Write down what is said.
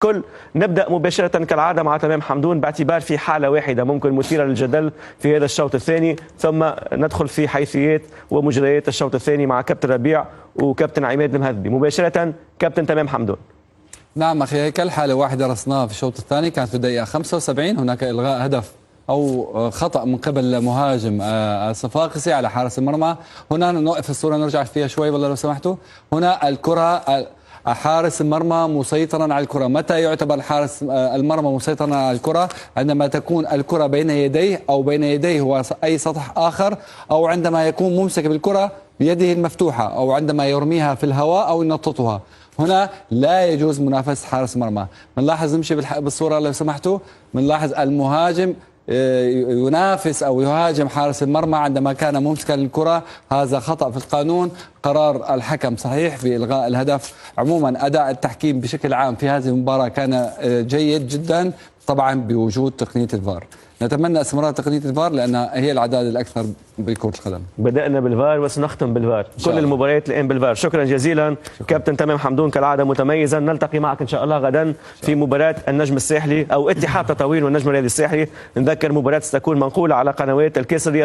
كل. نبدأ مباشرة كالعادة مع تمام حمدون، باعتبار في حالة واحدة ممكن مثيرة للجدل في هذا الشوط الثاني، ثم ندخل في حيثيات ومجريات الشوط الثاني مع كابتن ربيع وكابتن عماد المهدي. مباشرة كابتن تمام حمدون. نعم أخي هيكل، حالة واحدة رصناها في الشوط الثاني كانت في الدقيقة 75. هناك إلغاء هدف أو خطأ من قبل مهاجم الصفاقسي على حارس المرمى. هنا نوقف الصورة نرجع فيها شوي والله لو سمحتوا. هنا الكرة، حارس المرمى مسيطرا على الكرة. متى يعتبر حارس المرمى مسيطرا على الكرة؟ عندما تكون الكرة بين يديه أو بين يديه هو أي سطح آخر، أو عندما يكون ممسك بالكرة بيده المفتوحة، أو عندما يرميها في الهواء أو ينططها. هنا لا يجوز منافسة حارس مرمى. بنلاحظ نمشي بالصورة لو سمحتوا، بنلاحظ المهاجم ينافس أو يهاجم حارس المرمى عندما كان ممسكا للكرة. هذا خطأ في القانون. قرار الحكم صحيح في إلغاء الهدف. عموما أداء التحكيم بشكل عام في هذه المباراة كان جيد جدا، طبعا بوجود تقنية الفار. نتمنى استمرار تقنية الفار لأنها هي العدالة الأكثر بكرة القدم. بدأنا بالفار وسنختم بالفار، كل المباريات الآن بالفار. شكرا جزيلا كابتن تمام حمدون، كالعادة متميزا. نلتقي معك إن شاء الله غدا في مباراة النجم الساحلي أو اتحاد تطاوين والنجم الرياضي الساحلي. نذكر مباراة ستكون منقولة على قنوات الكاس الرياضي.